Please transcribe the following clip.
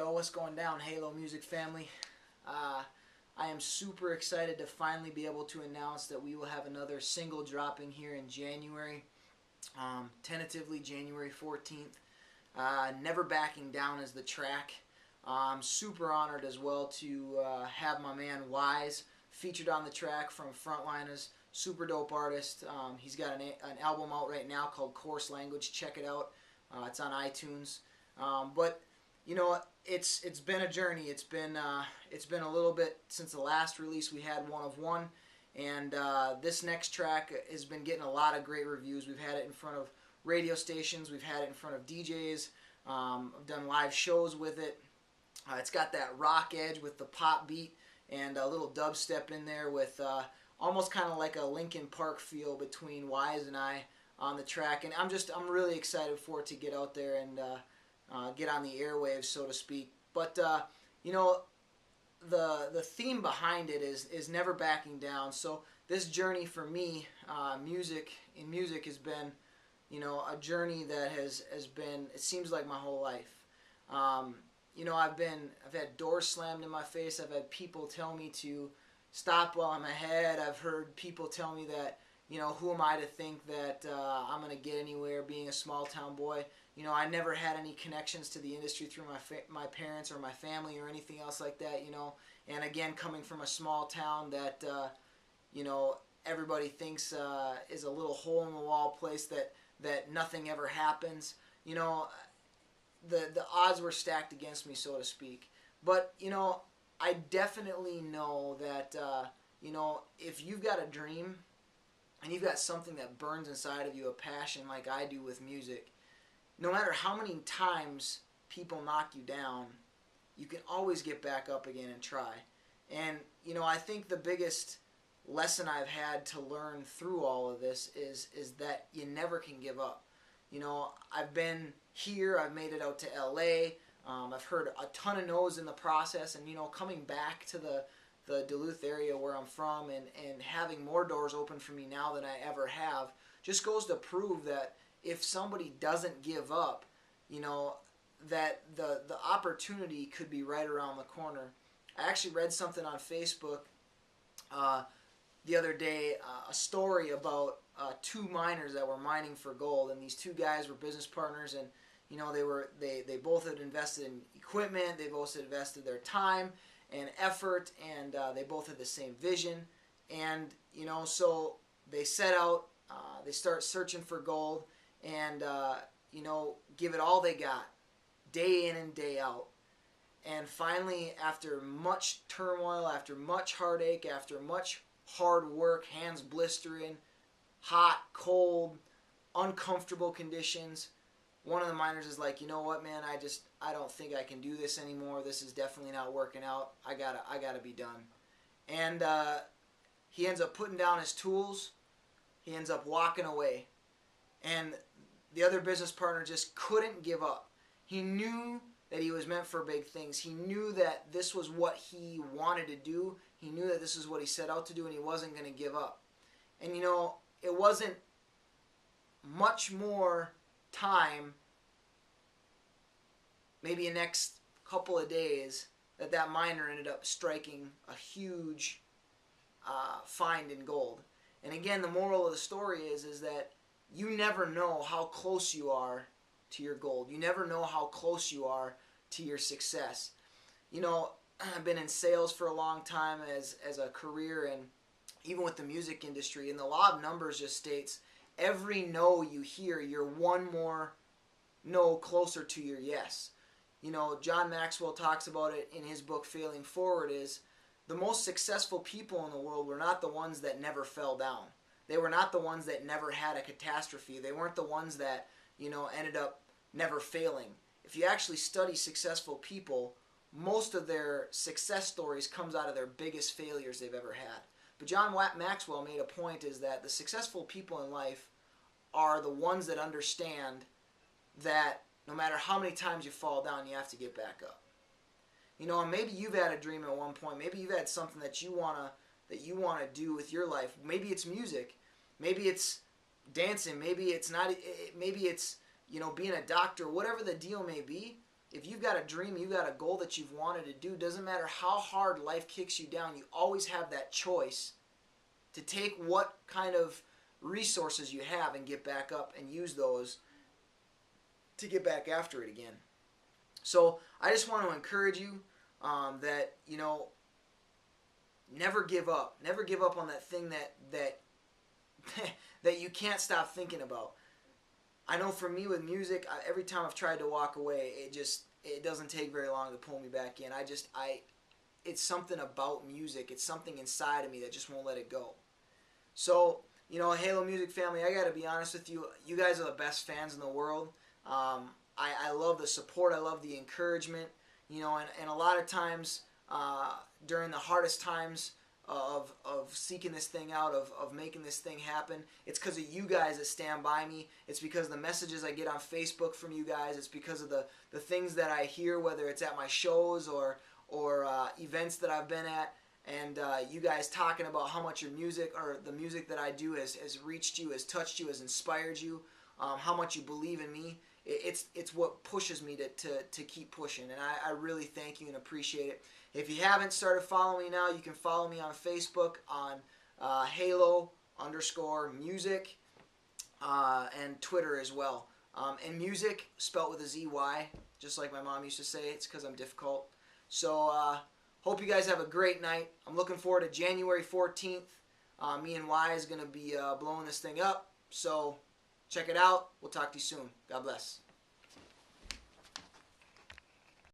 Yo, what's going down, Halo Music family? I am super excited to finally be able to announce that we will have another single dropping here in January, tentatively January 14th. Never Backing Down is the track. I'm super honored as well to have my man WIZE featured on the track from Frontliners. Super dope artist. He's got an album out right now called Coarse Language. Check it out. It's on iTunes. But you know, it's been a journey. It's been a little bit since the last release. We had One of One, and this next track has been getting a lot of great reviews. We've had it in front of radio stations. We've had it in front of DJs. I've done live shows with it. It's got that rock edge with the pop beat and a little dubstep in there with almost kind of like a Linkin Park feel between WIZE and I on the track. And I'm really excited for it to get out there and get on the airwaves, so to speak. But you know, the theme behind it is never backing down. So this journey for me, music has been, you know, a journey that has been, it seems like my whole life. You know, I've had doors slammed in my face. I've had people tell me to stop while I'm ahead. I've heard people tell me that, you know, who am I to think that I'm going to get anywhere being a small town boy. You know, I never had any connections to the industry through my parents or my family or anything else like that, you know. And again, coming from a small town that, you know, everybody thinks is a little hole-in-the-wall place that nothing ever happens, you know, the odds were stacked against me, so to speak. But, you know, I definitely know that, you know, if you've got a dream and you've got something that burns inside of you, a passion like I do with music, no matter how many times people knock you down, you can always get back up again and try. And, you know, I think the biggest lesson I've had to learn through all of this is that you never can give up. You know, I've been here, I've made it out to LA, I've heard a ton of no's in the process, and, you know, coming back to the Duluth area where I'm from and having more doors open for me now than I ever have just goes to prove that if somebody doesn't give up, you know, that the opportunity could be right around the corner. I actually read something on Facebook the other day, a story about two miners that were mining for gold, and these two guys were business partners, and you know, they both had invested in equipment, they both had invested their time and effort, and they both had the same vision. And you know, so they set out, they start searching for gold, and you know, give it all they got, day in and day out. And finally, after much turmoil, after much heartache, after much hard work, hands blistering, hot, cold, uncomfortable conditions, one of the miners is like, you know what, man, I don't think I can do this anymore. This is definitely not working out. I gotta be done. And he ends up putting down his tools. He ends up walking away. And the other business partner just couldn't give up. He knew that he was meant for big things. He knew that this was what he wanted to do. He knew that this is what he set out to do, and he wasn't going to give up. And you know, it wasn't much more time, maybe the next couple of days, that miner ended up striking a huge find in gold. And again, the moral of the story is that you never know how close you are to your gold. You never know how close you are to your success. You know, I've been in sales for a long time as a career, and even with the music industry, and the law of numbers just states every no you hear, you're one more no closer to your yes. You know, John Maxwell talks about it in his book Failing Forward, is the most successful people in the world were not the ones that never fell down. They were not the ones that never had a catastrophe. They weren't the ones that, you know, ended up never failing. If you actually study successful people, most of their success stories comes out of their biggest failures they've ever had. But John Maxwell made a point, is that the successful people in life are the ones that understand that no matter how many times you fall down, you have to get back up. You know, and maybe you've had a dream at one point. Maybe you've had something that you wanna do with your life. Maybe it's music. Maybe it's dancing. Maybe it's not. Maybe it's, you know, being a doctor. Whatever the deal may be, if you've got a dream, you got a goal that you've wanted to do, doesn't matter how hard life kicks you down, you always have that choice to take what kind of resources you have and get back up and use those to get back after it again. So I just want to encourage you that, you know, never give up. Never give up on that thing that that you can't stop thinking about. I know for me with music, every time I've tried to walk away, it doesn't take very long to pull me back in. It's something about music. It's something inside of me that just won't let it go. So, you know, Halo Music family, I got to be honest with you. You guys are the best fans in the world. I love the support. I love the encouragement. You know, and a lot of times during the hardest times of seeking this thing out, of making this thing happen, it's because of you guys that stand by me. It's because of the messages I get on Facebook from you guys. It's because of the things that I hear, whether it's at my shows or events that I've been at, and you guys talking about how much your music, or the music that I do, has reached you, has touched you, has inspired you, how much you believe in me. It's what pushes me to keep pushing, and I really thank you and appreciate it. If you haven't started following me now, you can follow me on Facebook on Halo_Music, and Twitter as well. And Music spelt with a ZY, just like my mom used to say. It's because I'm difficult. So hope you guys have a great night. I'm looking forward to January 14th. Me and WIZE is going to be blowing this thing up. So check it out. We'll talk to you soon. God bless.